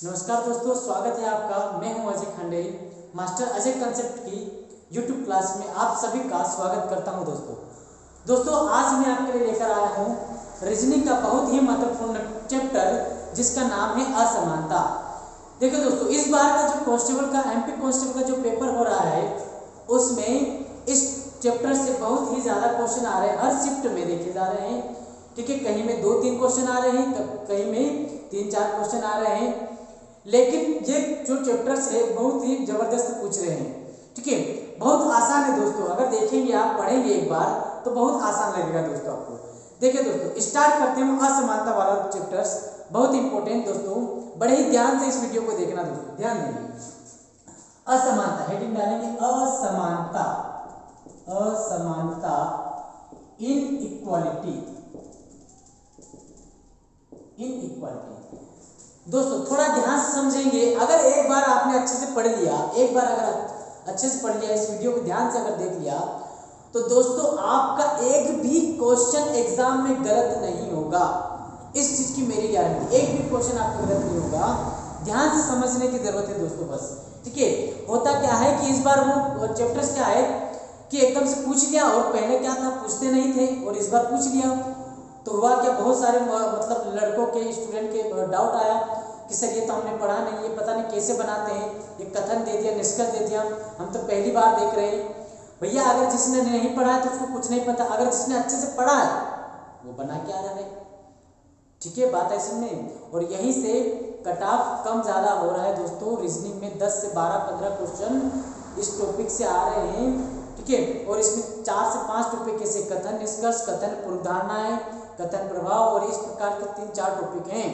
नमस्कार दोस्तों, स्वागत है आपका। मैं हूं अजय खंडेरी। मास्टर अजय कंसेप्ट की यूट्यूब क्लास में आप सभी का स्वागत करता हूं। दोस्तों आज मैं आपके लिए लेकर आया हूं रीजनिंग का बहुत ही महत्वपूर्ण चैप्टर जिसका नाम है असमानता। देखिए दोस्तों, इस बार का जो कांस्टेबल का एमपी कांस्टेबल का जो पेपर हो रहा है उसमें इस चैप्टर से बहुत ही ज़्यादा क्वेश्चन आ रहे हैं। हर शिफ्ट में देखे जा रहे हैं, ठीक है। कहीं में 2-3 क्वेश्चन आ रहे हैं, कहीं में 3-4 क्वेश्चन आ रहे हैं, लेकिन ये जो चैप्टर्स है बहुत ही जबरदस्त पूछ रहे हैं, ठीक है। बहुत आसान है दोस्तों, अगर देखेंगे आप पढ़ेंगे एक बार तो बहुत आसान लगेगा दोस्तों आपको। देखिए दोस्तों, स्टार्ट करते हैं असमानता वाला चैप्टर्स, बहुत इंपॉर्टेंट दोस्तों। बड़े ही ध्यान से इस वीडियो को देखना दोस्तों, ध्यान देंगे। असमानता हेडिंग डालेंगे, असमानता, असमानता, इनइक्वालिटी, इनइक्वालिटी। दोस्तों थोड़ा ध्यान से समझेंगे। अगर एक बार आपने अच्छे से पढ़ लिया, एक बार अगर अच्छे से पढ़ लिया, इस वीडियो को ध्यान से अगर देख लिया तो दोस्तों आपका एक भी क्वेश्चन एग्जाम में गलत नहीं होगा। इस चीज की मेरी गारंटी, एक भी क्वेश्चन आपका गलत नहीं होगा। ध्यान से समझने की जरूरत है दोस्तों बस, ठीक है। होता क्या है कि इस बार वो चैप्टर्स क्या है कि एकदम से पूछ लिया, और पहले क्या था पूछते नहीं थे, और इस बार पूछ लिया तो हुआ क्या, बहुत सारे मतलब लड़कों के स्टूडेंट के डाउट आया कि सर ये तो हमने पढ़ा नहीं, ये पता नहीं कैसे बनाते हैं, ये कथन दे दिया, निष्कर्ष दे दिया, हम तो पहली बार देख रहे हैं। भैया अगर जिसने नहीं पढ़ा है तो उसको कुछ नहीं पता, अगर जिसने अच्छे से पढ़ा है वो बना के आ रहा है, ठीक है। बात ऐसी में, और यहीं से कट ऑफ कम ज़्यादा हो रहा है दोस्तों। रीजनिंग में 10 से 12-15 क्वेश्चन इस टॉपिक से आ रहे हैं, ठीक है। और इसमें 4 से 5 टॉपिक कैसे, कथन निष्कर्ष, कथन पूर्वधारणाएं, कथन प्रभाव, और इस प्रकार के 3-4 टॉपिक हैं,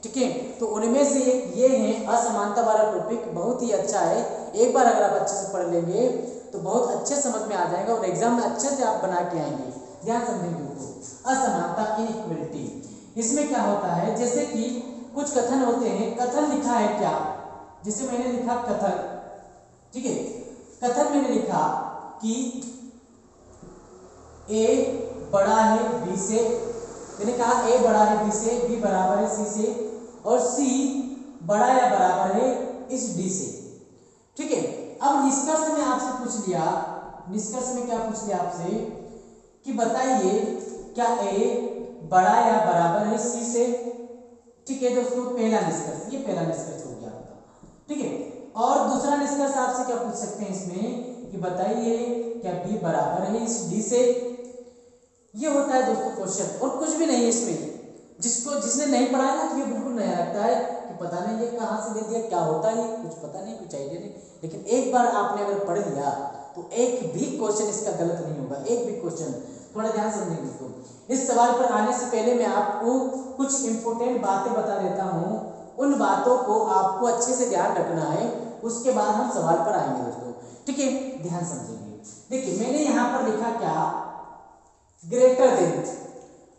ठीक है। तो उनमें से एक ये है असमानता वाला टॉपिक, बहुत ही अच्छा है। एक बार अगर आप अच्छे से पढ़ लेंगे तो बहुत अच्छे समझ में आ जाएगा और एग्जाम में अच्छे से आप बना के आएंगे। ध्यान समझेंगे दोस्तों, असमानता, इनइक्वालिटी। इसमें क्या होता है, जैसे कि कुछ कथन होते हैं। कथन लिखा है क्या, जैसे मैंने लिखा कथन, ठीक है। कथन मैंने लिखा कि ए बड़ा है बी से, मैंने कहा ए बड़ा है बी से, बी बराबर है सी से, और सी बड़ा या बराबर है इस डी से, ठीक है। अब निष्कर्ष में आपसे पूछ लिया, निष्कर्ष में क्या पूछ लिया आपसे कि बताइए क्या ए बड़ा या बराबर है सी से, ठीक है दोस्तों। पहला निष्कर्ष, ये पहला निष्कर्ष हो गया आपका, ठीक है। और दूसरा निष्कर्ष आपसे क्या पूछ सकते हैं इसमें कि बताइए क्या बी बराबर है इस डी से। ये होता है दोस्तों क्वेश्चन, और कुछ भी नहीं है इसमें। जिसने नहीं पढ़ा है ना तो ये बिल्कुल नया लगता है कि पता नहीं ये कहाँ से दे दिया, क्या होता है, कुछ पता नहीं, कुछ आइडिया नहीं। लेकिन एक बार आपने अगर पढ़ लिया तो एक भी क्वेश्चन इसका गलत नहीं होगा, एक भी क्वेश्चन। थोड़ा ध्यान समझेंगे दोस्तों। इस सवाल पर आने से पहले मैं आपको कुछ इंपॉर्टेंट बातें बता देता हूँ, उन बातों को आपको अच्छे से ध्यान रखना है, उसके बाद हम सवाल पर आएंगे दोस्तों, ठीक है। ध्यान समझेंगे। देखिए मैंने यहाँ पर लिखा क्या, ग्रेटर देन,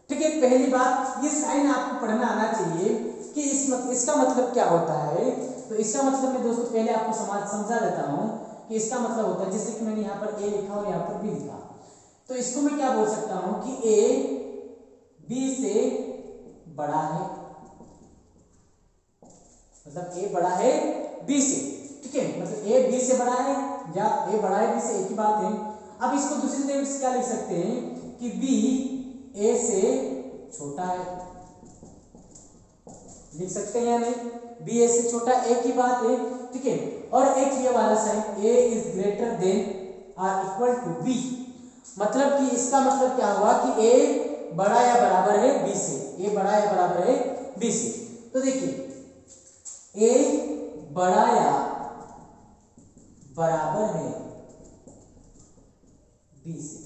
ठीक है। पहली बात, ये साइन आपको पढ़ना आना चाहिए कि इसका मतलब क्या होता है। तो इसका मतलब मैं दोस्तों पहले आपको समझा देता हूं कि इसका मतलब होता है, जैसे कि मैंने यहाँ पर ए लिखा और यहाँ पर बी लिखा, तो इसको मैं क्या बोल सकता हूं कि ए बी से बड़ा है, मतलब ए बड़ा है बी से, ठीक है। मतलब ए बी से बड़ा है या ए बड़ा है बी से, एक ही बात है। अब इसको दूसरी तरीके से क्या लिख सकते हैं कि बी ए से छोटा है, लिख सकते हैं या नहीं, बी ए से छोटा, एक ही बात है, ठीक है। और एक ये वाला sign A is greater than or equal to B, मतलब कि इसका मतलब क्या हुआ कि ए बड़ा या बराबर है बी से, ए बड़ा या बराबर है बी से। तो देखिए ए बड़ा या बराबर है बी से,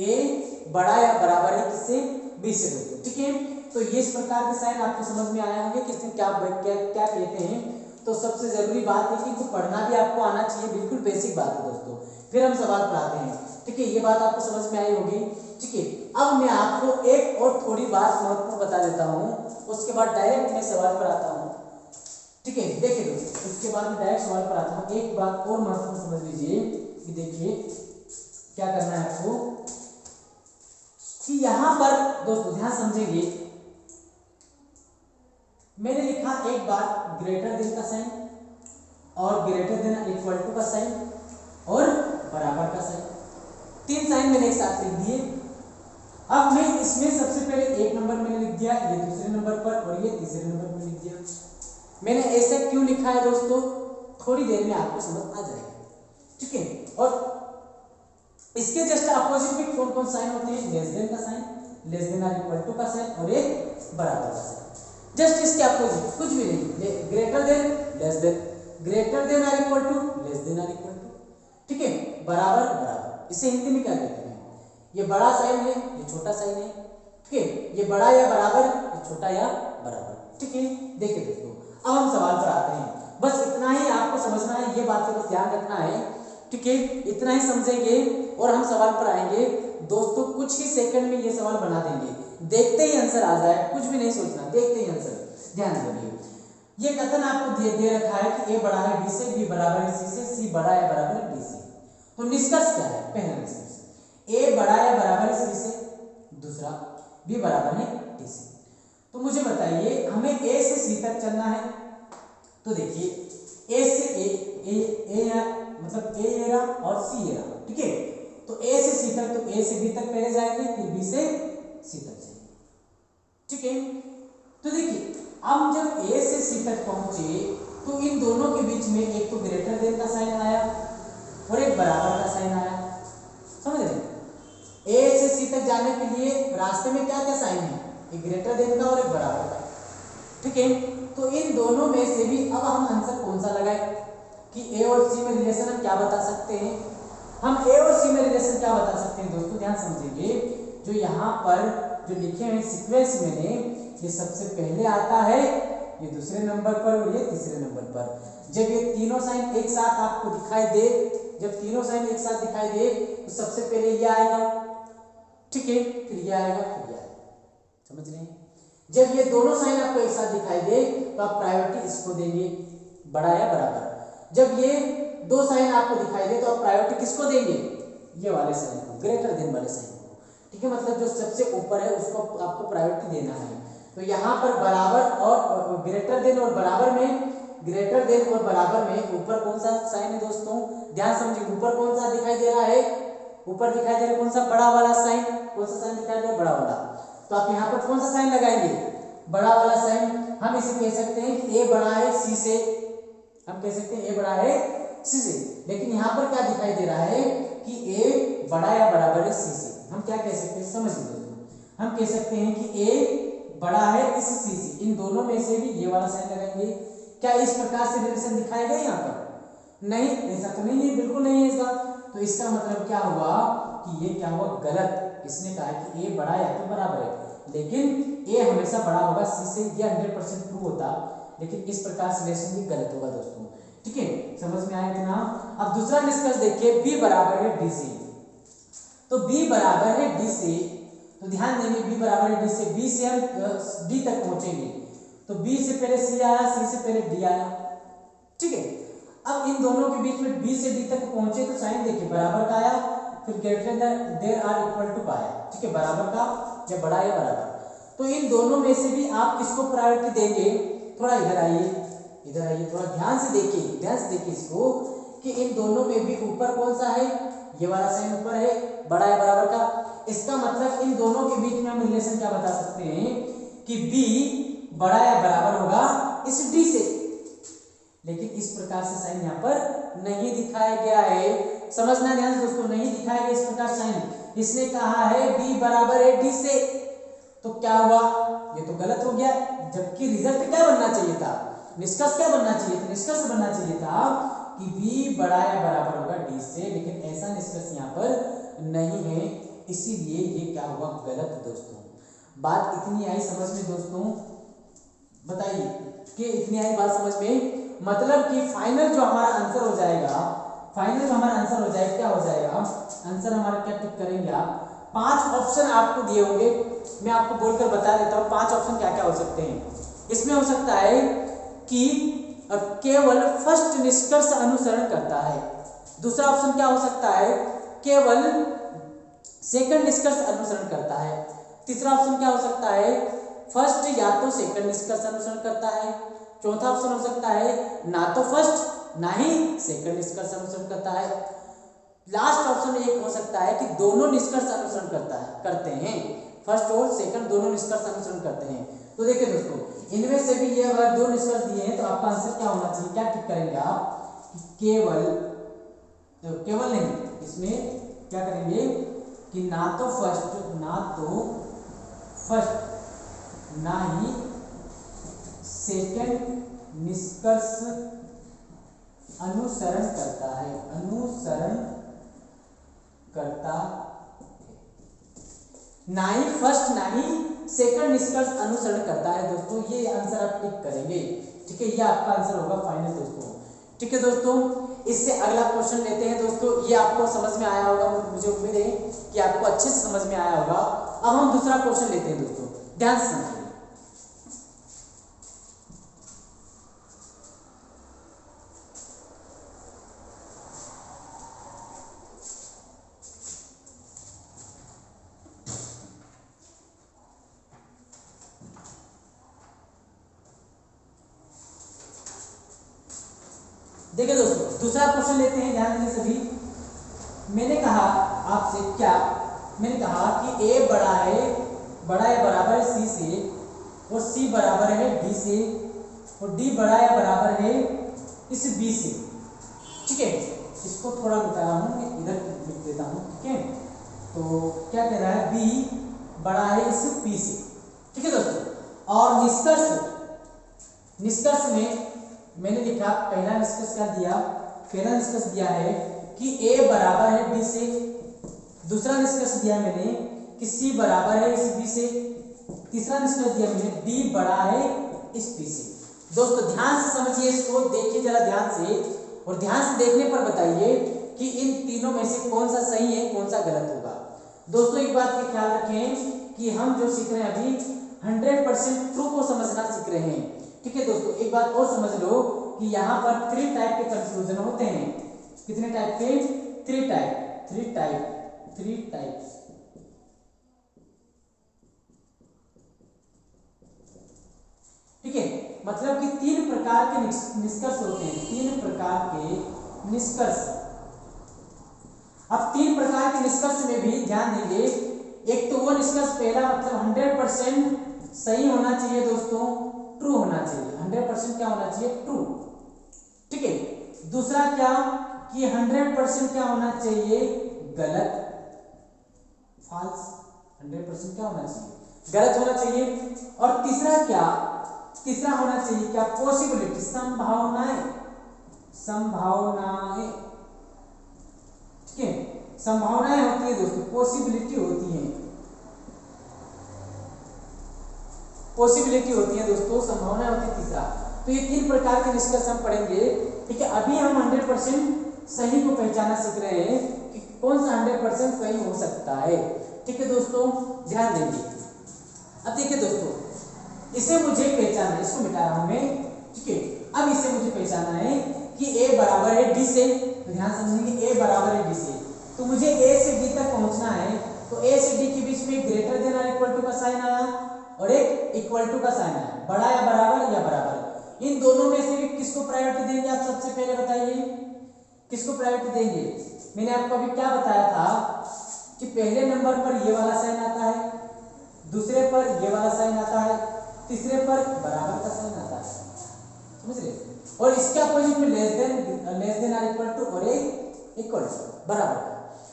ए बड़ा या बराबर है किससे, बी से दोस्तों, ठीक है। तो ये इस प्रकार के साइन आपको समझ में आया होंगे कि इसमें क्या क्या क्या कहते हैं। तो सबसे जरूरी बात है कि इनको पढ़ना भी आपको आना चाहिए, बिल्कुल बेसिक बात है दोस्तों। फिर हम सवाल पर आते हैं, ठीक है। ये बात आपको समझ में आई होगी, ठीक है। अब मैं आपको एक और थोड़ी बात महत्वपूर्ण बता देता हूँ, उसके बाद डायरेक्ट मैं सवाल पर आता हूँ, ठीक है। देखिए दोस्तों, उसके बाद मैं डायरेक्ट सवाल पर आता हूँ। एक बात और महत्वपूर्ण समझ लीजिए कि देखिए क्या करना है आपको कि यहां पर दोस्तों ध्यान समझेंगे मैंने लिखा एक बार ग्रेटर देन का साइन और ग्रेटर देन इक्वल टू का साइन और बराबर का साइन, तीन साइन मैंने एक साथ लिख दिए। अब मैं इसमें सबसे पहले एक नंबर मैंने लिख दिया, ये दूसरे नंबर पर और ये तीसरे नंबर पर लिख दिया। मैंने ऐसा क्यों लिखा है दोस्तों, थोड़ी देर में आपको समझ आ जाएगा, ठीक है। और इसके जस्ट अपोजिट में कौन कौन साइन होते हैं, लेस देन का साइन, लेस देन और इक्वल टू का साइन और एक बराबर का साइन। जस्ट इसके अपोजिट कुछ भी नहीं, greater than less than, greater than और इक्वल टू लेस देन और इक्वल टू, ठीक है, बराबर बराबर। इसे हिंदी में क्या कहते हैं, ये बड़ा साइन है, ये छोटा साइन है, ठीक है, ये बड़ा या बराबर, ये छोटा या बराबर, ठीक है। देखिए दोस्तों, अब हम सवाल पर आते हैं। बस इतना ही आपको समझना है, ये बात का ध्यान रखना है, ठीक है। इतना ही समझेंगे और हम सवाल पर आएंगे दोस्तों। कुछ ही सेकंड में ये सवाल बना देंगे, देखते ही आंसर आ जाए, कुछ भी नहीं सोचना, देखते ही आंसर। ध्यान देंगे, ये कथन आपको दे रखा है कि ए बड़ा है बी से, बी बराबर है सी से, सी बड़ा है बराबर है डी से। तो निष्कर्ष क्या है, पहला निष्कर्ष, ए बड़ा या बराबर है सी से, दूसरा बी बराबर है डी से। तो मुझे बताइए हमें ए से सी तक चलना है, तो देखिए ए से ए मतलब ए एरा और सी एरा, ठीक है। तो ए से सी तक, तो ए से बी तक पहले जाएंगे, फिर बी से सी तक जाएंगे, ठीक है। तो देखिए अब जब ए से सी तक पहुंचे तो इन दोनों के बीच में एक तो ग्रेटर देन का साइन आया और एक बराबर का साइन आया, समझ रहे। ए से सी तक जाने के लिए रास्ते में क्या क्या साइन है, एक ग्रेटर देन का और एक बराबर का, ठीक है। तो इन दोनों में से भी अब हम आंसर कौन सा लगाए कि ए और सी में रिलेशन हम क्या बता सकते हैं। हम ए और सी में रिलेशन क्या बता सकते हैं दोस्तों, ध्यान समझिए। जो यहाँ पर जो लिखे हैं सीक्वेंस में, ये सबसे पहले आता है, ये दूसरे नंबर पर और ये तीसरे नंबर पर। जब ये तीनों साइन एक साथ आपको दिखाई दे, जब तीनों साइन एक साथ दिखाई दे तो सबसे पहले ये आएगा, ठीक है, फिर ये आएगा, फिर ये आएगा, समझ रहे हैं। जब ये दोनों साइन आपको एक साथ दिखाई दे तो आप प्रायोरिटी इसको देंगे, बड़ा या बराबर। जब ये दो साइन आपको दिखाई दे तो आप प्रायोरिटी किसको देंगे, ये वाले साइन को, ग्रेटर देन वाले साइन को, ठीक है। मतलब जो सबसे ऊपर है उसको आपको प्रायोरिटी देना है। तो यहाँ पर बराबर और ग्रेटर देन और बराबर में, ग्रेटर देन और बराबर में ऊपर कौन सा साइन है दोस्तों, ध्यान समझिए। ऊपर कौन सा दिखाई दे रहा है, ऊपर दिखाई दे रहा है कौन सा, बड़ा वाला साइन। कौन सा साइन दिखाई दे रहा है, बड़ा वाला। तो आप यहाँ पर कौन सा साइन लगाएंगे, बड़ा वाला साइन। हम इसे कह सकते हैं कि ए बड़ा है सी से, हम कह सकते हैं ए बड़ा है सी से। लेकिन यहाँ पर क्या दिखाई दे रहा है कि ए बड़ा या बराबर है सी से। हम क्या कह सकते हैं, समझ लीजिए, हम कह सकते हैं कि ए बड़ा है इस सी से। इन दोनों में से भी ये वाला साइन लगाएंगे। क्या इस प्रकार से रिलेशन दिखाएगा यहाँ पर, नहीं, ऐसा तो नहीं है, बिल्कुल नहीं है इसका। तो इसका मतलब क्या हुआ कि ये क्या हुआ, गलत। इसने कहा कि ए बड़ा या तो बराबर है, लेकिन ए हमेशा बड़ा होगा सी से, ये 100% ट्रू होता। लेकिन इस प्रकार से रिलेशन भी गलत होगा दोस्तों, ठीक है। समझ में आया इतना। अब दूसरा निष्कर्ष देखिए, बी बराबर है डी से। तो बी बराबर है डी से, तो ध्यान देंगे बी बराबर है डी से। बी से हम डी तक पहुंचेंगे, तो बी से पहले सी आया, सी से पहले डी आया, ठीक है। अब इन दोनों के बीच में बी से डी तक पहुंचे तो साइन देखिए बराबर का आया, फिर greater than or equal to का आया, ठीक है, बराबर का या बड़ा या बराबर। तो इन दोनों में से भी आप किसको प्रायोरिटी देंगे, थोड़ा इधर आइए, इधर आइए, थोड़ा ध्यान से देखिए, ध्यान से देखिए इसको कि इन दोनों में भी ऊपर कौन सा है, ये वाला साइन ऊपर है, बड़ा या बराबर का। इसका मतलब इन दोनों के बीच में हम रिलेशन क्या बता सकते हैं कि बी बड़ा या बराबर होगा इस डी से। लेकिन इस प्रकार से साइन यहाँ पर नहीं दिखाया गया है, समझना ध्यान से दोस्तों, नहीं दिखाया गया इस प्रकार साइन। इसने कहा है बी बराबर है डी से, तो क्या हुआ, ये तो गलत हो गया। जबकि रिजल्ट क्या बनना चाहिए था, निष्कर्ष क्या बनना चाहिए था, निष्कर्ष बनना चाहिए था कि बी बड़ा या बराबर होगा डी से। लेकिन ऐसा निष्कर्ष यहाँ पर नहीं है, इसीलिए ये क्या हुआ, गलत दोस्तों। बात इतनी आई समझ में दोस्तों, बताइए कि इतनी आई बात समझ में, मतलब कि फाइनल जो हमारा आंसर हो जाएगा, फाइनल जो हमारा आंसर हो जाएगा, क्या हो जाएगा आंसर हमारा, क्या टिक करेंगे आप, 5 ऑप्शन आपको दिए होंगे। मैं आपको बोलकर बता देता हूँ 5 ऑप्शन क्या क्या हो सकते हैं। इसमें हो सकता है कि केवल फर्स्ट निष्कर्ष अनुसरण करता है। दूसरा ऑप्शन क्या हो सकता है, केवल सेकंड निष्कर्ष अनुसरण करता है। तीसरा ऑप्शन क्या हो सकता है, फर्स्ट या तो सेकंड निष्कर्ष अनुसरण करता है। चौथा ऑप्शन हो सकता है ना तो फर्स्ट ना ही सेकंड निष्कर्ष अनुसरण करता है। लास्ट ऑप्शन एक हो सकता है कि दोनों निष्कर्ष अनुसरण करते हैं, फर्स्ट और सेकंड दोनों निष्कर्ष अनुसरण करते हैं। तो देखिए दोस्तों, इनमें से भी ये अगर दो निष्कर्ष दिए हैं तो आपका आंसर क्या होना चाहिए, क्या टिक करेंगे आप, केवल नहीं, इसमें क्या करेंगे कि ना तो फर्स्ट ना ही सेकंड निष्कर्ष अनुसरण करता है, ना ही फर्स्ट ना ही सेकंड निष्कर्ष अनुसरण करता है। दोस्तों ये आंसर आप टिक करेंगे, ठीक है, ये आपका आंसर होगा फाइनल दोस्तों। ठीक है दोस्तों, इससे अगला क्वेश्चन लेते हैं दोस्तों। ये आपको समझ में आया होगा, मुझे उम्मीद है कि आपको अच्छे से समझ में आया होगा। अब हम दूसरा क्वेश्चन लेते हैं दोस्तों, ध्यान से समझिए। देखिए दोस्तों, दूसरा क्वेश्चन लेते हैं, ध्यान दें सभी। मैंने कहा आपसे क्या, मैंने कहा कि ए बड़ा है बराबर है सी से, और सी बराबर है डी से, और डी बड़ा है बराबर है इस बी से। ठीक है, इसको थोड़ा मिटा रहा हूँ, मैं इधर लिख देता हूँ। ठीक है, तो क्या कह रहा है, बी बड़ा है इस पी से। ठीक है दोस्तों, और निष्कर्ष में मैंने लिखा, पहला निष्कर्ष क्या दिया, पहला निष्कर्ष दिया है कि ए बराबर है बी से। दूसरा निष्कर्ष दिया मैंने कि सी बराबर है इस बी से। तीसरा निष्कर्ष दिया मैंने डी बड़ा है इस बी से। दोस्तों ध्यान से समझिए इसको, देखिए जरा ध्यान से, और ध्यान से देखने पर बताइए कि इन तीनों में से कौन सा सही है, कौन सा गलत होगा। दोस्तों एक बात का ख्याल रखें कि हम जो सीख रहे हैं अभी 100% ट्रू को समझना सीख रहे हैं। ठीक है दोस्तों, एक बात और समझ लो कि यहाँ पर 3 टाइप के कंक्लूजन होते हैं। कितने टाइप के, 3 टाइप। ठीक है, मतलब कि 3 प्रकार के निष्कर्ष होते हैं, 3 प्रकार के निष्कर्ष। अब 3 प्रकार के निष्कर्ष में भी ध्यान देंगे, एक तो वो निष्कर्ष पहला मतलब 100% सही होना चाहिए दोस्तों, ट्रू होना चाहिए, 100% क्या होना चाहिए, ट्रू। ठीक है, दूसरा क्या कि 100% क्या होना चाहिए, गलत, फॉल्स, 100% क्या होना चाहिए, गलत होना चाहिए। और तीसरा क्या, तीसरा होना चाहिए क्या, पॉसिबिलिटी, संभावनाएं। ठीक है, संभावनाएं होती है दोस्तों, पॉसिबिलिटी होती है, दोस्तों, संभावना होती है तीसरा। तो ये 3 प्रकार के निष्कर्ष हम पढ़ेंगे। ठीक है, अभी हम 100% सही को पहचाना सीख रहे हैं कि कौन सा 100% सही हो सकता है। ठीक है दोस्तों, ध्यान देंगे। अब देखिए दोस्तों, इसे मुझे पहचानना है, इसको मिटा रहा हूं मैं। ठीक है, अब इसे मुझे पहचानना है कि ए बराबर है डी से। तो ध्यान समझेंगे, ए बराबर है डी से, तो मुझे ए से डी तक पहुंचना है। तो ए से डी के बीच में ग्रेटर देन और इक्वल टू का साइन आया और एक इक्वल टू का साइन आया, बड़ा या बराबर। इन दोनों में से भी किसको प्रायोरिटी देंगे, आप सबसे पहले बताइए, किसको प्रायोरिटी देंगे। मैंने आपको अभी क्या बताया था कि पहले नंबर पर ये वाला साइन आता है, दूसरे पर ये वाला साइन आता है, तीसरे पर बराबर का साइन आता है, समझ रहे। और इसके अपोजिट में लेस देन और इक्वल टू और एक इक्वल टू, बराबर।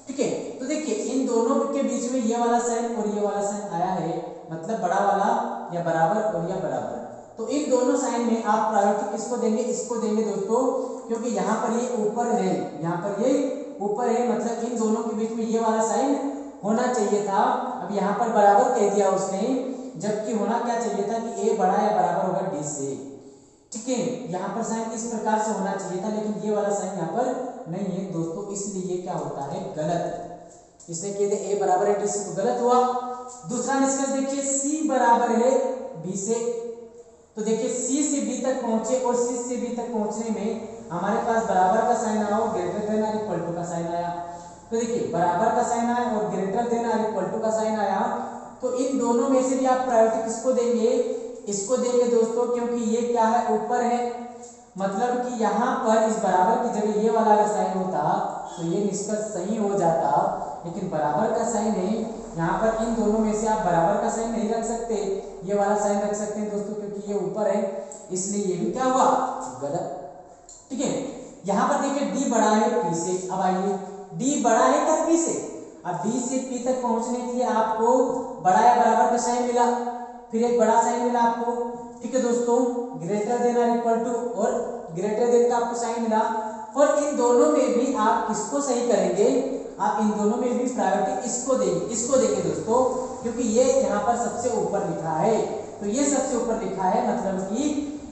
ठीक है, तो देखिए इन दोनों के बीच में ये वाला साइन और ये वाला साइन आया है, मतलब बड़ा वाला या बराबर और या बराबर। तो इन दोनों साइन में आप प्रायोरिटी किसको देंगे, इसको देंगे दोस्तों, क्योंकि यहाँ पर ये ऊपर है, यहाँ पर ये ऊपर है, मतलब इन दोनों के बीच में ये वाला साइन होना चाहिए था। अब यहाँ पर बराबर कह दिया उसने, जबकि होना क्या चाहिए था कि ए बड़ा या बराबर होगा डी से। ठीक है, यहाँ पर साइन इस प्रकार से होना चाहिए था, लेकिन ये वाला साइन यहाँ पर नहीं है दोस्तों, इसलिए ये क्या होता है, गलत। इसने कह दिया ए बराबर है डी से, तो गलत हुआ। दूसरा निष्कर्ष देखिए, सी बराबर है बी से। तो देखिए सी से बी तक पहुंचे और सी से बी तक पहुंचने में हमारे पास बराबर का साइन आया और ग्रेटर देन और इक्वल टू का साइन आया। तो देखिए बराबर का साइन आया और ग्रेटर देन और इक्वल टू का साइन आया, तो इन दोनों में से भी आप प्रायोरिटी किसको देंगे, इसको देंगे दोस्तों, क्योंकि ये क्या है, ऊपर है। मतलब कि यहाँ पर इस बराबर की जगह ये वाला अगर साइन होता तो ये निष्कर्ष सही हो जाता, लेकिन बराबर का साइन है यहाँ पर, इन दोनों में से आप बराबर का साइन नहीं रख सकते, ये वाला साइन रख सकते हैं दोस्तों, क्योंकि ये ऊपर है, इसलिए ये भी क्या हुआ, गलत। ठीक है, यहाँ पर देखिए डी बड़ा है पी से। अब आइए, डी बड़ा है क्या पी से? अब डी से पी तक पहुंचने के लिए आपको बड़ा या बराबर का साइन मिला, फिर एक बड़ा साइन मिला आपको। ठीक है दोस्तों, ग्रेटर देन और इक्वल टू और ग्रेटर देन का आपको साइन मिला। और इन दोनों में भी आप किसको सही करेंगे, आप इन दोनों में भी प्रायोरिटी इसको देंगे दोस्तों, क्योंकि ये यहाँ पर सबसे ऊपर लिखा है, तो ये सबसे ऊपर लिखा है, मतलब कि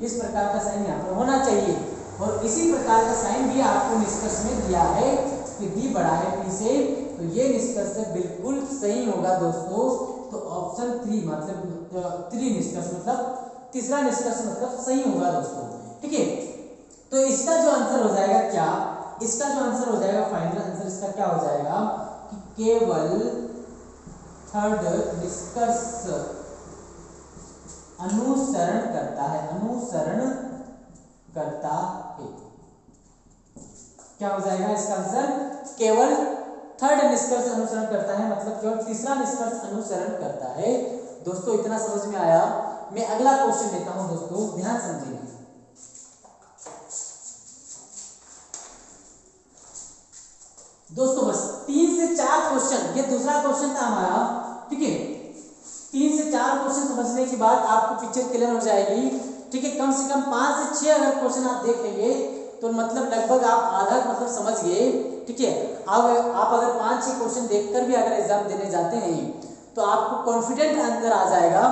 इस प्रकार का साइन यहाँ पर होना चाहिए। और इसी प्रकार का साइन भी आपको निष्कर्ष में दिया है कि डी बड़ा है पी से, तो ये निष्कर्ष से बिल्कुल सही होगा दोस्तों। तो ऑप्शन 3 मतलब 3 निष्कर्ष मतलब तीसरा निष्कर्ष मतलब सही होगा दोस्तों। ठीक है, तो इसका जो आंसर हो जाएगा क्या, इसका जो आंसर हो जाएगा, फाइनल आंसर इसका क्या हो जाएगा कि केवल थर्ड निष्कर्ष अनुसरण करता है, अनुसरण करता है। क्या हो जाएगा इसका आंसर, केवल थर्ड निष्कर्ष अनुसरण करता है, मतलब केवल तीसरा निष्कर्ष अनुसरण करता है। दोस्तों इतना समझ में आया। मैं अगला क्वेश्चन लेता हूं दोस्तों, ध्यान समझिए। दोस्तों बस 3 से 4 क्वेश्चन, ये दूसरा क्वेश्चन था हमारा। ठीक है, 3 से 4 क्वेश्चन समझने के बाद आपको पिक्चर क्लियर हो जाएगी। ठीक है, कम से कम 5 से 6 अगर क्वेश्चन आप देख लेंगे तो मतलब लगभग आप आधा मतलब समझ गए। ठीक है, अब आप अगर 5-6 क्वेश्चन देखकर भी अगर एग्जाम देने जाते हैं तो आपको कॉन्फिडेंट अंदर आ जाएगा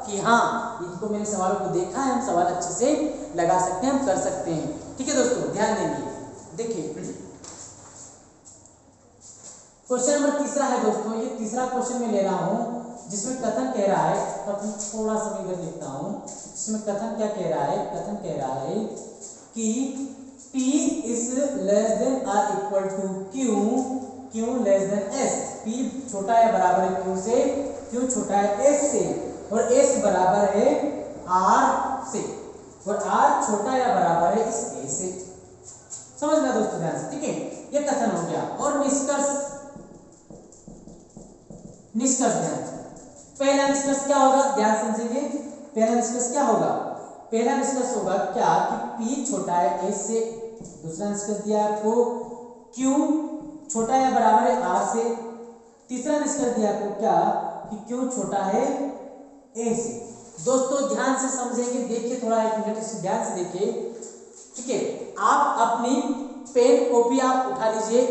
कि हाँ, इनको मैंने सवालों को देखा है, हम सवाल अच्छे से लगा सकते हैं, हम कर सकते हैं। ठीक है दोस्तों, ध्यान देंगे। देखिए क्वेश्चन नंबर तीसरा है दोस्तों, ये तीसरा क्वेश्चन मैं ले रहा हूं जिसमें कथन कह रहा है, कथन थोड़ा सा मैं इधर लिखता हूं, जिसमें कथन क्या कह रहा है, कथन कह रहा है कि P is less than or equal to Q, Q less than S, P छोटा या बराबर है Q से, Q छोटा है S से, और S बराबर है R से, और R छोटा या बराबर है इस A से। समझना दोस्तों ध्यान से। ठीक है, ये कथन हो गया। और निष्कर्ष ध्यान, पहला निष्कर्ष क्या होगा, ध्यान समझेंगे। पहला निष्कर्ष क्या होगा, पहला निष्कर्ष होगा क्या कि P छोटा है S से। दूसरा निष्कर्ष दिया आपको Q छोटा या बराबर है R से। तीसरा निष्कर्ष दिया आपको क्या कि Q छोटा है A से। दोस्तों ध्यान से समझेंगे, देखिए थोड़ा 1 मिनट इसे ध्यान से देखिए। ठीक है, आप अपनी पेन कॉपी आप उठा लीजिए।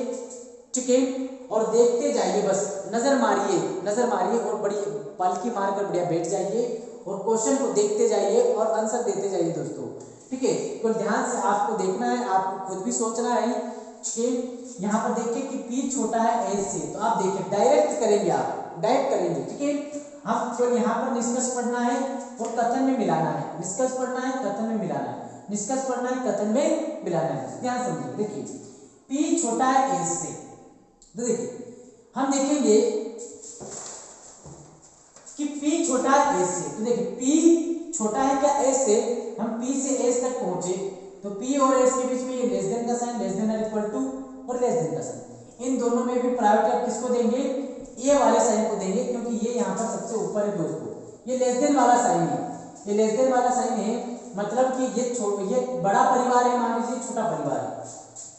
ठीक है, और देखते जाइए, बस नजर मारिए और बड़ी पलकी मारकर बढ़िया बैठ जाइए और क्वेश्चन को देखते जाइए और आंसर देते जाइए दोस्तों। ठीक है, तो ध्यान से आपको देखना है, आपको खुद भी सोचना है। ठीक है, यहाँ पर देखिए कि P छोटा है S से, तो आप देखिए डायरेक्ट करेंगे, आप डायरेक्ट करेंगे। ठीक है, हम केवल यहाँ पर निष्कर्ष पढ़ना है और कथन में मिलाना है, निष्कर्ष पढ़ना है, कथन में मिलाना है, निष्कर्ष पढ़ना है, कथन में मिलाना है। ध्यान समझिए, देखिए P छोटा है S से, तो देखिए हम देखेंगे कि P छोटा है S से, तो देखिए P छोटा है क्या S से, हम P से S तक पहुंचे तो P और S के बीच में ये लेस देन का साइन, लेस देन और इक्वल टू और लेस देन का साइन, इन दोनों में भी प्रायोरिटी आप किसको देंगे, ये वाले साइन को देंगे, क्योंकि ये यहाँ पर सबसे ऊपर है दोस्तों। ये लेस देन वाला साइन है, ये लेस देन वाला साइन है, मतलब कि ये बड़ा परिवार है, मान लीजिए छोटा परिवार है,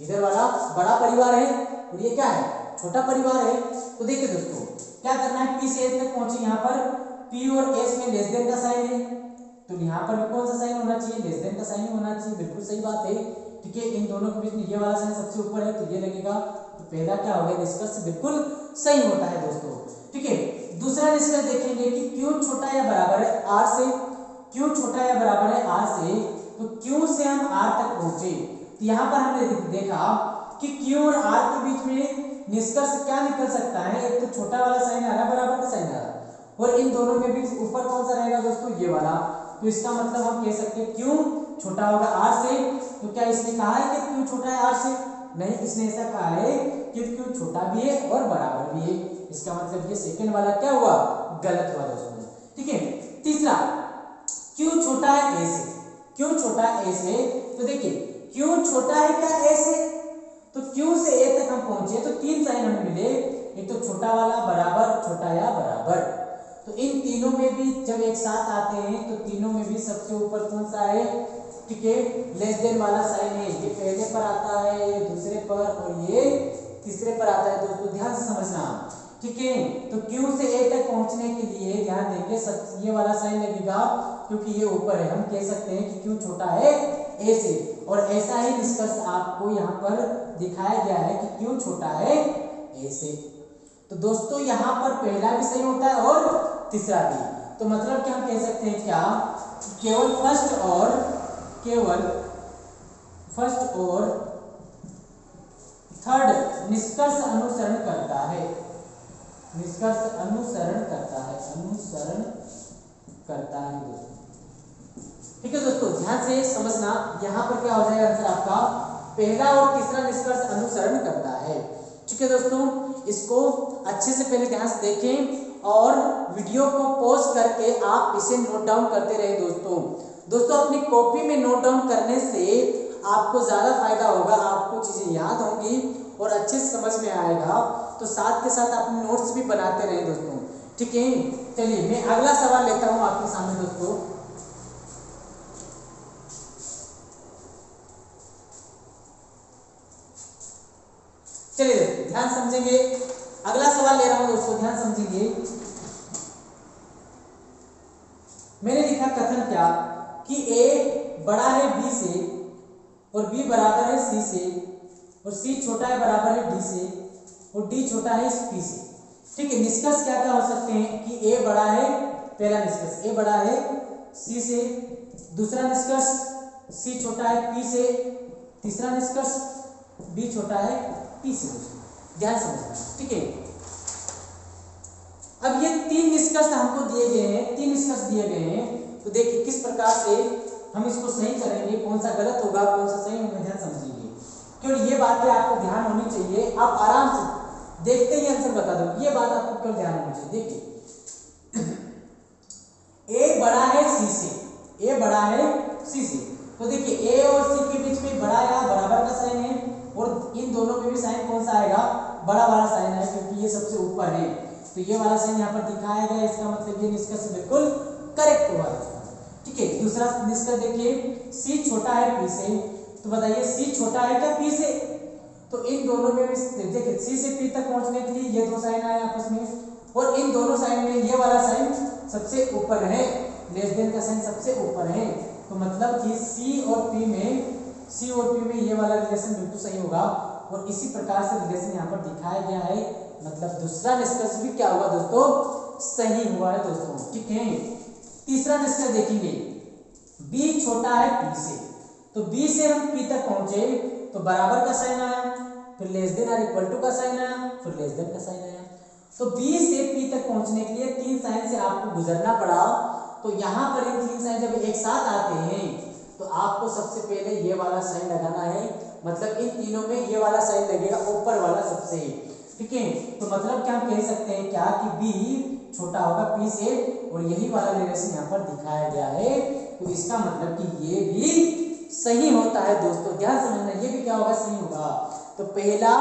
इधर वाला बड़ा परिवार है और ये क्या है, छोटा परिवार है। तो देखिए दोस्तों क्या करना है, P से S तक पहुंचे, यहाँ पर P और S में लेस देन का साइन है, तो यहाँ पर भी कौन सा साइन होना चाहिए, लेस देन का साइन ही होना चाहिए, बिल्कुल सही बात है। ठीक है, इन दोनों के बीच में ये वाला साइन सबसे ऊपर है तो ये लगेगा, तो पहला क्या हो गया, निष्कर्ष बिल्कुल सही होता है दोस्तों। ठीक है, दूसरा निष्कर्ष देखेंगे कि Q छोटा या बराबर है R से, Q छोटा या बराबर है R से, तो Q से हम R तक पहुंचे, तो यहाँ पर हमने देखा कि Q और R के बीच में निष्कर्ष क्या निकल सकता है, एक तो छोटा वाला साइन आ रहा है, बराबर का साइन आ रहा है, और इन दोनों में भी ऊपर कौन सा रहेगा दोस्तों, ये वाला। तो इसका मतलब हम कह सकते हैं Q छोटा होगा R से। तो क्या इसने कहा है कि Q छोटा है R से, नहीं, इसने ऐसा कहा है कि Q छोटा भी है और बराबर भी है। इसका मतलब ये सेकंड वाला क्या हुआ, गलत हुआ दोस्तों। ठीक है, तीसरा, क्यों छोटा है ए से, क्यों छोटा है ए से, तो देखिए क्यों छोटा है क्या ए से, तो क्यों से ए तक हम पहुंचे तो तीन साइन हमें मिले, एक तो छोटा वाला, बराबर, छोटा या बराबर। तो इन तीनों में भी जब एक साथ आते हैं तो तीनों में भी सबसे ऊपर कौन सा है, ठीक है, लेस देन वाला साइन है, ये पहले पर आता है, ये दूसरे पर और ये तीसरे पर आता है दोस्तों, ध्यान से समझना। ठीक है, तो क्यू से ए तक पहुंचने के लिए ध्यान देंगे ये वाला साइन लगेगा क्योंकि ये ऊपर है, हम कह सकते हैं कि क्यू छोटा है ए से, और ऐसा ही निष्कर्ष आपको यहाँ पर दिखाया गया है कि क्यू छोटा है ए से। तो दोस्तों यहाँ पर पहला भी सही होता है और तीसरा भी, तो मतलब कि हम कह सकते हैं क्या, केवल फर्स्ट और थर्ड निष्कर्ष अनुसरण करता है, निष्कर्ष अनुसरण करता है दोस्तों। ठीक है दोस्तों, ध्यान से समझना, यहाँ पर क्या हो जाएगा आंसर आपका, पहला और तीसरा निष्कर्ष अनुसरण करता है। ठीक है दोस्तों, इसको अच्छे से पहले ध्यान से देखें और वीडियो को पॉज करके आप इसे नोट डाउन करते रहे दोस्तों। अपनी कॉपी में नोट डाउन करने से आपको ज़्यादा फायदा होगा, आपको चीज़ें याद होंगी और अच्छे से समझ में आएगा। तो साथ के साथ अपने नोट्स भी बनाते रहे दोस्तों। ठीक है, चलिए मैं अगला सवाल लेता हूँ आपके सामने दोस्तों। चलिए ध्यान समझेंगे, अगला सवाल ले रहा हूं दोस्तों, ध्यान समझेंगे। मैंने लिखा कथन क्या कि ए बड़ा है बी से और बी बराबर है सी से और सी छोटा है बराबर है डी से और डी छोटा है पी से। ठीक है, निष्कर्ष क्या क्या हो सकते हैं कि ए बड़ा है, पहला निष्कर्ष ए बड़ा है सी से, दूसरा निष्कर्ष सी छोटा है पी से, तीसरा निष्कर्ष बी छोटा है पी से। ध्यान समझना, ठीक है। अब ये तीन निष्कर्ष हमको दिए गए हैं, तीन निष्कर्ष दिए गए हैं, तो देखिए किस प्रकार से हम इसको सही करेंगे, कौन सा गलत होगा कौन सा सही होगा, ध्यान समझिए। केवल ये बातें आपको ध्यान होनी चाहिए, आप आराम से देखते ही आंसर बता दो, ये बात आपको केवल ध्यान होनी चाहिए। देखिए ए बड़ा है सी से, ए बड़ा है सी से, तो देखिए ए और सी के बीच में बड़ा या बराबर का साइन है और इन दोनों में भी साइन कौन सा आएगा, बड़ा वाला साइन है, क्योंकि ये सबसे ऊपर है, तो ये वाला साइन यहाँ पर दिखाया गया, इसका मतलब ये निष्कर्ष बिल्कुल करेक्ट हुआ है। ठीक है, दूसरा निष्कर्ष देखिए सी छोटा है पी से, तो बताइए सी छोटा है क्या पी से, तो इन दोनों में देखिए सी से पी तक पहुंचने के लिए ये दो साइन आए आपस में, और इन दोनों साइन में ये वाला साइन सबसे ऊपर है, लेस देन का साइन सबसे ऊपर है, तो मतलब कि सी और पी में ये वाला रिलेशन बिल्कुल सही होगा, और इसी प्रकार से रिलेशन यहाँ पर दिखाया गया है, मतलब दूसरा निष्कर्ष भी क्या हुआ दोस्तों, सही हुआ है दोस्तों। ठीक है, तीसरा निष्कर्ष देखेंगे b छोटा है p से, तो b से हम p तक पहुंचे तो बराबर का साइन आया, फिर लेस देन और इक्वल टू का साइन आया, फिर लेस देन का साइन आया, तो b से p तक पहुंचने के लिए तीन साइन से आपको गुजरना पड़ा। तो यहाँ पर इन तीन साइन जब एक साथ आते हैं तो आपको सबसे पहले ये वाला साइन लगाना है, मतलब इन तीनों में ये वाला साइन लगेगा ऊपर वाला सबसे। ठीक है, तो मतलब क्या हम कह सकते हैं क्या कि b छोटा होगा p से, और यही वाला रिलेशन यहाँ पर दिखाया गया है, तो इसका मतलब कि ये भी सही होता है दोस्तों। ध्यान समझना, ये भी क्या होगा, सही होगा। तो पहला,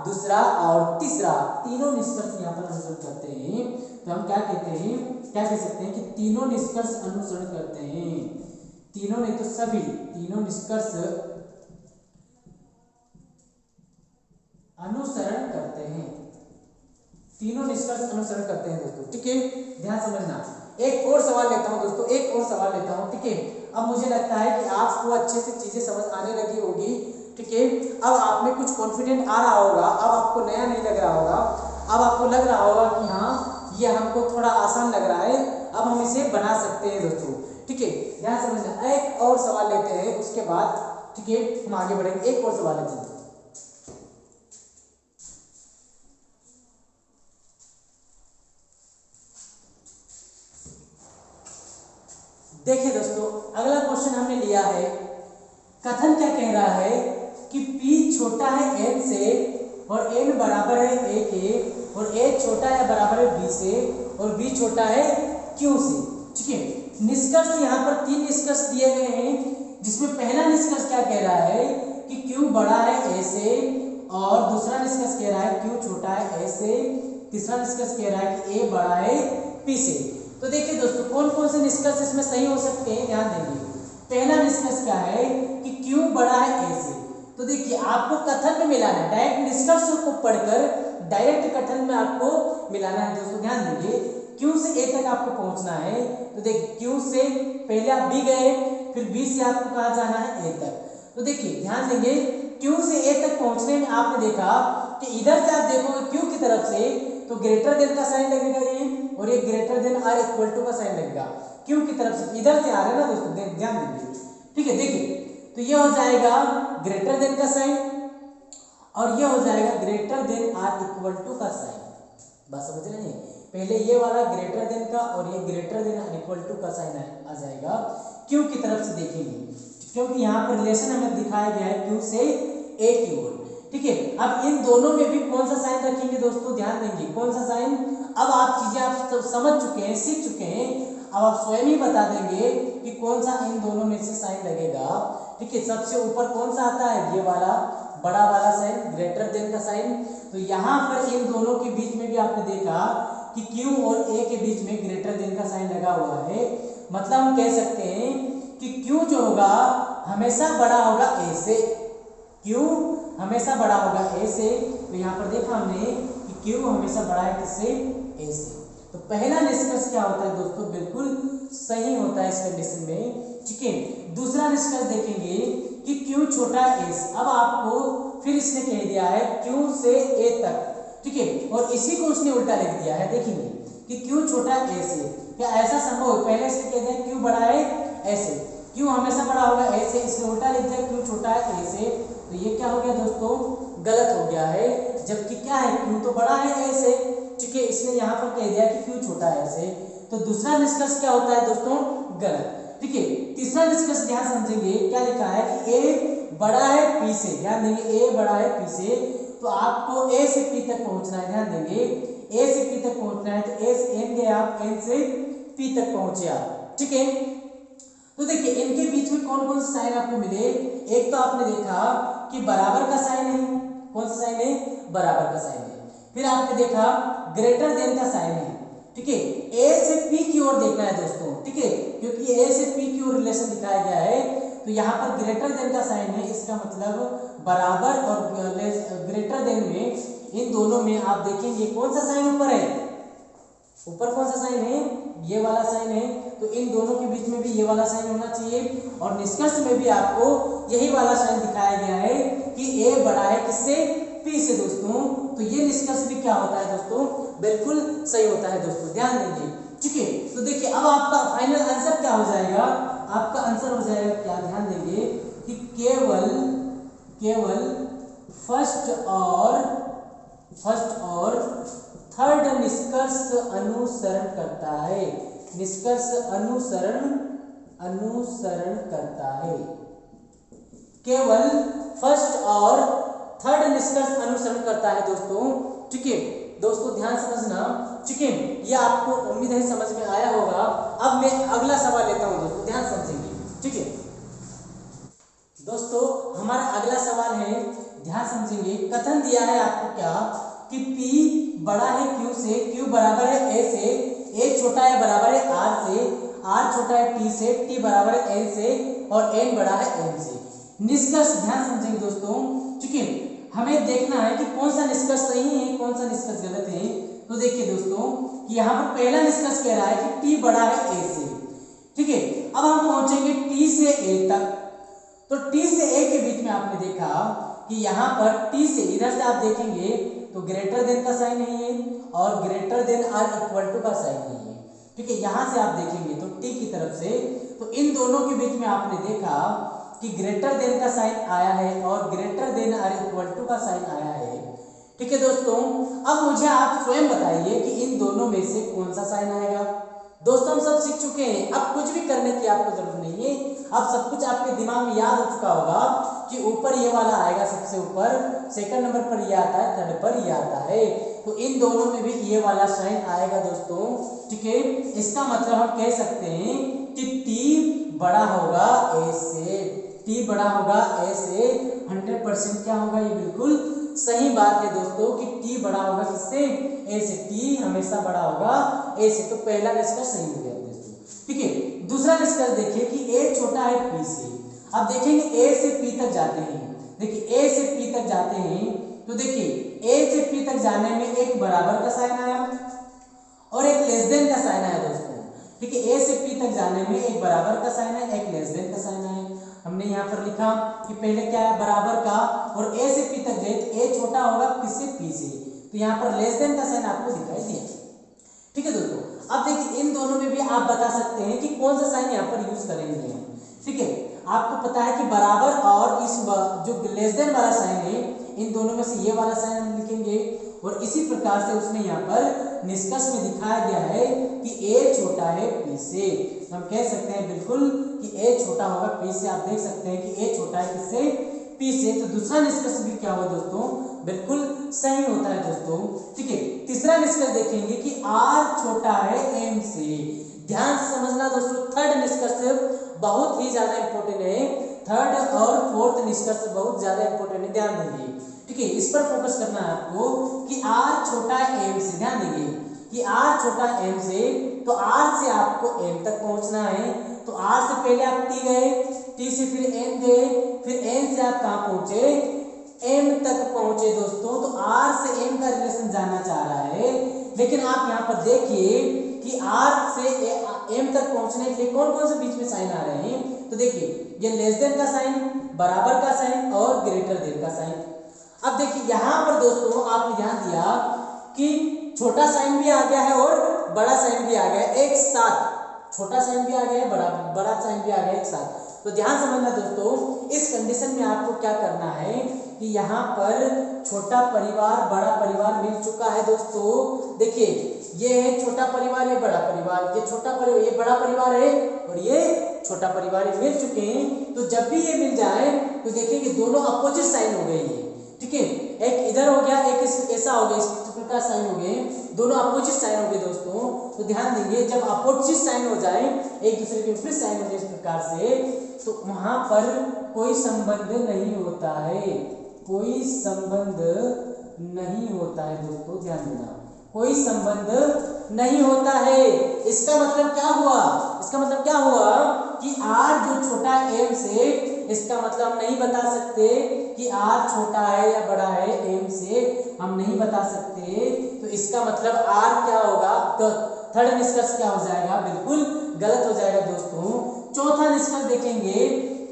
दूसरा और तीसरा तीनों निष्कर्ष यहाँ पर अनुसरण करते हैं, तो हम क्या कहते हैं, क्या कह सकते हैं कि तीनों निष्कर्ष अनुसरण करते हैं, तीनों नहीं तो सभी, तीनों निष्कर्ष अनुसरण करते हैं, तीनों निष्कर्ष अनुसरण करते हैं दोस्तों। ठीक है, ध्यान समझना। एक और सवाल लेता हूं दोस्तों, एक और सवाल लेता हूं। ठीक है, अब मुझे लगता है कि आपको अच्छे से चीजें समझ आने लगी होगी। ठीक है, अब आप में कुछ कॉन्फिडेंट आ रहा होगा, अब आपको नया नहीं लग रहा होगा, अब आपको लग रहा होगा कि हाँ ये हमको थोड़ा आसान लग रहा है, अब हम इसे बना सकते हैं दोस्तों। ठीक है, ध्यान समझना। एक और सवाल लेते हैं, उसके बाद ठीक है हम आगे बढ़ेंगे। एक और सवाल लेते हैं। देखिए दोस्तों, अगला क्वेश्चन हमने लिया है, कथन क्या कह रहा है कि P छोटा है n से और n बराबर है a के, और a छोटा है बराबर है b से और b छोटा है q से। ठीक है, निष्कर्ष यहाँ पर 3 निष्कर्ष दिए गए हैं, जिसमें पहला निष्कर्ष क्या कह रहा है कि q बड़ा है a से, और दूसरा निष्कर्ष कह रहा है q छोटा है a से, तीसरा निष्कर्ष कह रहा है कि a बड़ा है p से। तो देखिए दोस्तों कौन कौन से निष्कर्ष इसमें सही हो सकते हैं, ध्यान देंगे। पहला निष्कर्ष क्या है कि q बड़ा है a से। तो देखिए आपको कथन में मिलाना है, डायरेक्ट निष्कर्ष को पढ़कर डायरेक्ट कथन में आपको मिलाना है दोस्तों, ध्यान देंगे। q से a तक आपको पहुंचना है, तो देखिए q से पहले आप b गए, फिर b से आपको कहाँ जाना है a तक। तो देखिए ध्यान देंगे, q से a तक पहुंचने में आपने देखा कि इधर से आप देखोगे q की तरफ से तो ग्रेटर देन का साइन लगेगा ये, और ये greater than or equal to का साइन लगेगा q की तरफ से, इधर से आ रहा है ना दोस्तों, ध्यान देंगे। ठीक है, देखिए तो ये हो जाएगा ग्रेटर देन का साइन, और ये हो जाएगा greater than or equal to का साइन। बस समझ रहे हैं, पहले ये वाला ग्रेटर देन का और ये greater than or equal to का साइन आ जाएगा q की तरफ से देखेंगे, क्योंकि यहाँ पर रिलेशन हमें दिखाया गया है q से a की ओर। ठीक है, अब इन दोनों में भी कौन सा साइन रखेंगे दोस्तों, ध्यान देंगे कौन सा साइन। अब आप चीजें आप समझ चुके हैं, सीख चुके हैं, अब आप स्वयं ही बता देंगे कि कौन सा इन दोनों में से साइन लगेगा। ठीक है, सबसे ऊपर कौन सा आता है, ये वाला बड़ा वाला साइन, ग्रेटर देन का साइन। तो यहाँ पर इन दोनों के बीच में भी आपने देखा कि q और a के बीच में ग्रेटर देन का साइन लगा हुआ है, मतलब हम कह सकते हैं कि q जो होगा हमेशा बड़ा होगा a से, q हमेशा बड़ा होगा a से। तो यहाँ पर देखा हमने कि q हमेशा बड़ा है किससे, a से। तो पहला निष्कर्ष क्या होता है दोस्तों, बिल्कुल सही होता है इस कंडीशन में। ठीक है, दूसरा निष्कर्ष देखेंगे कि q छोटा है a से। अब आपको फिर इसने कह दिया है q से a तक, ठीक है, और इसी को उसने उल्टा लिख दिया है। देखेंगे कि q छोटा है a से, क्या ऐसा संभव है, पहले इसने कह दिया q बड़ा है a से, q हमेशा बड़ा होगा a से, इसने उल्टा लिख दिया q छोटा है a से। तो ये क्या हो गया दोस्तों, गलत हो गया है, जबकि क्या है q तो बड़ा है a से। ठीक है, इसने यहाँ पर कह दिया कि q छोटा है a से, तो दूसरा निष्कर्ष क्या होता है दोस्तों, गलत। ठीक है, तीसरा निष्कर्ष ध्यान समझेंगे, क्या लिखा है कि a बड़ा है p से, ध्यान देंगे a बड़ा है p से, तो आपको a से p तक पहुंचना है, ध्यान देंगे a से p तक पहुंचना है, तो a से n गए आप, n से p तक पहुंचे आप। ठीक है, तो देखिए इनके बीच में कौन कौन से साइन आपको मिले, एक तो आपने देखा कि बराबर का साइन है, कौन सा साइन है, बराबर का साइन है। फिर आपने देखा ग्रेटर देन का साइन है। ठीक है, a से p की ओर देखना है दोस्तों, ठीक है, क्योंकि a से p की ओर रिलेशन दिखाया गया है, तो यहाँ पर ग्रेटर देन का साइन है, इसका मतलब बराबर और ग्रेटर देन में इन दोनों में आप देखेंगे कौन सा साइन ऊपर है, ऊपर कौन सा साइन है, ये वाला साइन है, तो इन दोनों के बीच में भी ये वाला साइन होना चाहिए, और निष्कर्ष में भी आपको यही वाला साइन दिखाया गया है कि a बड़ा है किससे, p से दोस्तों। तो ये निष्कर्ष भी क्या होता है दोस्तों, बिल्कुल सही होता है दोस्तों, ध्यान देंगे। ठीक है, तो देखिए अब आपका फाइनल आंसर क्या हो जाएगा, आपका आंसर हो जाएगा क्या, ध्यान देंगे कि केवल फर्स्ट और थर्ड निष्कर्ष अनुसरण करता है, निष्कर्ष अनुसरण करता है, केवल फर्स्ट और थर्ड निष्कर्ष अनुसरण करता है दोस्तों। ठीक है दोस्तों, ध्यान समझना। ठीक है, ये आपको उम्मीद है समझ में आया होगा। अब मैं अगला सवाल लेता हूं दोस्तों, ध्यान समझेंगे। ठीक है दोस्तों, हमारा अगला सवाल है, ध्यान समझेंगे। कथन दिया है आपको क्या कि P बड़ा है Q से, Q बराबर है A से, A छोटा है बराबर है R से, R छोटा है T से, T बराबर है N से, और N बड़ा है M से। निष्कर्ष ध्यान समझेंगे दोस्तों। ठीक है, हमें देखना है कि कौन सा निष्कर्ष सही है, कौन सा निष्कर्ष गलत है। तो देखिए दोस्तों कि यहाँ पर पहला निष्कर्ष कह रहा है कि T बड़ा है A से। ठीक है, अब हम पहुंचेंगे T से A तक, तो T से A के बीच में आपने देखा कि यहाँ पर T से इधर से आप देखेंगे तो ग्रेटर देन का साइन नहीं है और greater than or equal to का साइन नहीं है। ठीक है, यहाँ से आप देखेंगे तो T की तरफ से, तो इन दोनों के बीच में आपने देखा कि ग्रेटर देन का साइन आया है और greater than or equal to का साइन आया है। ठीक है दोस्तों, अब मुझे आप स्वयं बताइए कि इन दोनों में से कौन सा साइन आएगा। दोस्तों हम सब सीख चुके हैं, अब कुछ भी करने की आपको जरूरत नहीं है, अब सब कुछ आपके दिमाग में याद हो चुका होगा कि ऊपर ये वाला आएगा सबसे ऊपर, सेकंड नंबर पर ये आता है, थर्ड पर ये आता है। तो इन दोनों में भी ये वाला साइन आएगा दोस्तों, ठीक है। इसका मतलब हम कह सकते हैं कि टी बड़ा होगा ए से, टी बड़ा होगा ए से 100% क्या होगा, ये बिल्कुल सही बात है दोस्तों कि टी बड़ा होगा किससे, ए से, टी हमेशा बड़ा होगा ए से। तो पहला निष्कर्ष सही हो गया दोस्तों, ठीक है। दूसरा निष्कर्ष देखिए कि ए छोटा है पी से। अब देखेंगे ए से पी तक जाते हैं, देखिए ए से पी तक जाते हैं तो देखिए ए से पी तक जाने में एक बराबर का साइन आया और एक लेस देन का साइन आया दोस्तों, ठीक है। ए से पी तक जाने में एक बराबर का साइन है, एक लेस देन का साइन है। हमने यहाँ पर लिखा कि पहले क्या है, बराबर का, और ए से पी तक गए तो ए छोटा होगा किससे, पी से, तो यहाँ पर लेस देन का साइन आपको दिखाई दिया, ठीक है दोस्तों। अब देखिए इन दोनों में भी आप बता सकते हैं कि कौन सा साइन यहाँ पर यूज करेंगे हम, ठीक है। आपको पता है कि बराबर और इस जो लेस देन वाला साइन है, इन दोनों में से ये वाला साइन हम लिखेंगे, और इसी प्रकार से उसने यहाँ पर निष्कर्ष में दिखाया गया है कि ए छोटा है पी से। हम कह सकते हैं बिल्कुल कि ए छोटा होगा पी से। आप देख सकते हैं कि ए छोटा है किससे, पी से। तो दूसरा निष्कर्ष भी क्या हुआ दोस्तों, बिल्कुल सही होता है दोस्तों, ठीक है। तीसरा निष्कर्ष देखेंगे कि आर छोटा है एम से। ध्यान से समझना दोस्तों, थर्ड निष्कर्ष बहुत ही ज्यादा इंपॉर्टेंट है, थर्ड और फोर्थ निष्कर्ष बहुत ज्यादा इंपॉर्टेंट है, ध्यान देंगे, ठीक है। इस पर फोकस करना है आपको कि आर छोटा है एम से। ध्यान देंगे कि आर छोटा है एम से, तो आर से आपको एम तक पहुंचना है, तो आर से पहले आप टी गए, टी से फिर एम गए, फिर एम से आप कहाँ पहुंचे, एम तक पहुंचे दोस्तों। तो आर से एम का रिलेशन जानना चाह रहा है, लेकिन आप यहाँ पर देखिए कि आर से एम तक पहुंचने के लिए कौन कौन से बीच में साइन आ रहे हैं। तो देखिए ये लेस देन का साइन, बराबर का साइन और ग्रेटर देन का साइन। अब देखिए यहाँ पर दोस्तों आपने ध्यान दिया कि छोटा साइन भी आ गया है और बड़ा साइन भी आ गया है एक साथ, छोटा साइन भी आ गया है, बड़ा साइन भी आ गया है एक साथ। तो ध्यान समझना दोस्तों, इस कंडीशन में आपको क्या करना है कि यहाँ पर छोटा परिवार बड़ा परिवार मिल चुका है दोस्तों। देखिए ये है छोटा परिवार, ये बड़ा परिवार, ये छोटा परिवार, ये बड़ा परिवार है और ये छोटा परिवार मिल चुके हैं। तो जब भी ये मिल जाए तो देखिए दोनों अपोजिट साइन हो गए हैं, ठीक है। एक इधर हो गया, एक ऐसा हो गया, इस प्रकार साइन हो गए, दोनों अपोजिट साइन हो गए दोस्तों। तो ध्यान देंगे जब अपोजिट साइन हो जाए, एक दूसरे के विपरीत साइन हो जाए इस प्रकार से, तो वहां पर कोई संबंध नहीं होता है, कोई संबंध नहीं होता है दोस्तों, ध्यान देना, कोई संबंध नहीं होता है। इसका मतलब क्या हुआ, इसका मतलब क्या हुआ कि आर जो छोटा है एम से, इसका मतलब हम नहीं बता सकते कि आर छोटा है या बड़ा है एम से, हम नहीं बता सकते। तो इसका मतलब आर क्या होगा, तो थर्ड निष्कर्ष क्या हो जाएगा, बिल्कुल गलत हो जाएगा दोस्तों। चौथा निष्कर्ष देखेंगे,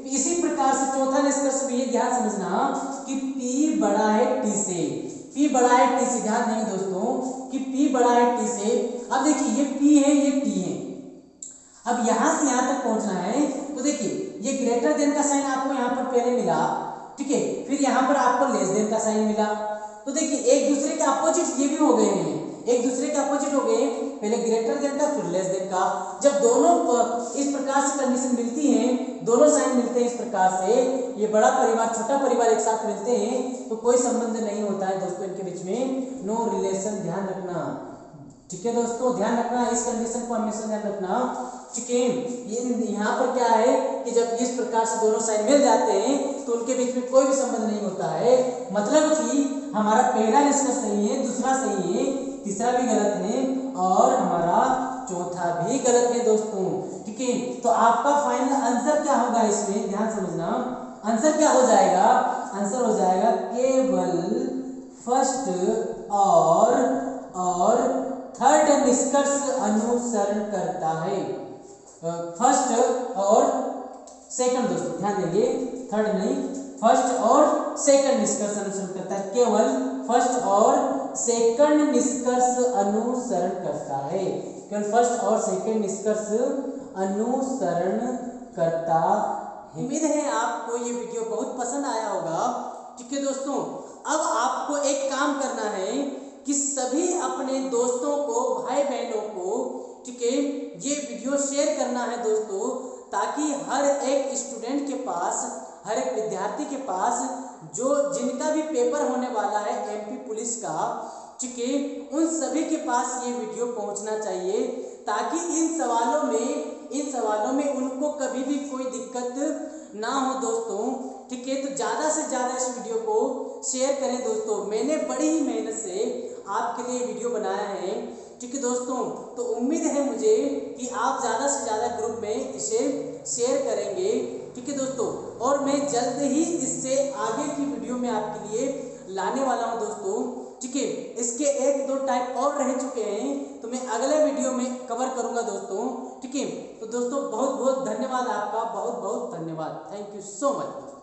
इसी प्रकार से चौथा निष्कर्ष भी ये ध्यान समझना कि P बड़ा है T से, P बड़ा है T से। ध्यान देंगे दोस्तों कि P बड़ा है T से। अब देखिए ये P है, ये T है, अब यहां से यहां तक पहुंचना है। तो देखिए ये ग्रेटर देन का साइन आपको यहां पर पहले मिला, ठीक है, फिर यहां पर आपको लेस देन का साइन मिला। तो देखिए एक दूसरे के अपोजिट ये भी हो गए हैं, एक दूसरे के अपोजिट हो गए, पहले ग्रेटर देन का फिर लेस देन का। जब दोनों इस प्रकार से कंडीशन मिलती हैं, दोनों साइन मिलते हैं इस प्रकार से, ये बड़ा परिवार छोटा परिवार एक साथ मिलते हैं, तो कोई संबंध नहीं होता है दोस्तों इनके बीच में, नो रिलेशन। ध्यान रखना, ठीक है दोस्तों, ध्यान रखना, इस कंडीशन को हमेशा ध्यान रखना, ठीक है। यहाँ पर क्या है कि जब इस प्रकार से दोनों साइन मिल जाते हैं तो उनके बीच में कोई भी संबंध नहीं होता है। मतलब कि हमारा पहला निष्कर्ष सही है, दूसरा सही है, तीसरा भी गलत है और हमारा चौथा भी गलत है दोस्तों, ठीक है। तो आपका फाइनल आंसर क्या होगा इसमें, ध्यान समझना, आंसर क्या हो जाएगा, आंसर हो जाएगा केवल फर्स्ट और थर्ड निष्कर्ष अनुसरण करता है। फर्स्ट और सेकंड दोस्तों ध्यान देंगे, थर्ड नहीं, फर्स्ट और सेकंड निष्कर्ष अनुसरण करता है, केवल फर्स्ट और सेकंड निष्कर्ष अनुसरण करता है, केवल फर्स्ट और सेकंड निष्कर्ष अनुसरण करता है। उम्मीद है आपको ये वीडियो बहुत पसंद आया होगा, ठीक है दोस्तों। अब आपको एक काम करना है कि सभी अपने दोस्तों को, भाई बहनों को, ठीक है, ये वीडियो शेयर करना है दोस्तों, ताकि हर एक स्टूडेंट के पास, हर एक विद्यार्थी के पास, जो जिनका भी पेपर होने वाला है एमपी पुलिस का, ठीक है, उन सभी के पास ये वीडियो पहुंचना चाहिए, ताकि इन सवालों में उनको कभी भी कोई दिक्कत ना हो दोस्तों। ठीक है, तो ज़्यादा से ज़्यादा इस वीडियो को शेयर करें दोस्तों। मैंने बड़ी ही मेहनत से आपके लिए वीडियो बनाया है। ठीक है दोस्तों, तो उम्मीद है मुझे कि आप ज़्यादा से ज़्यादा ग्रुप में इसे शेयर करेंगे। ठीक है दोस्तों, और मैं जल्द ही इससे आगे की वीडियो में आपके लिए लाने वाला हूं दोस्तों। ठीक है, इसके 1-2 टाइप और रह चुके हैं, तो मैं अगले वीडियो में कवर करूंगा दोस्तों। ठीक है, तो दोस्तों बहुत बहुत धन्यवाद आपका, बहुत बहुत धन्यवाद। Thank you so much.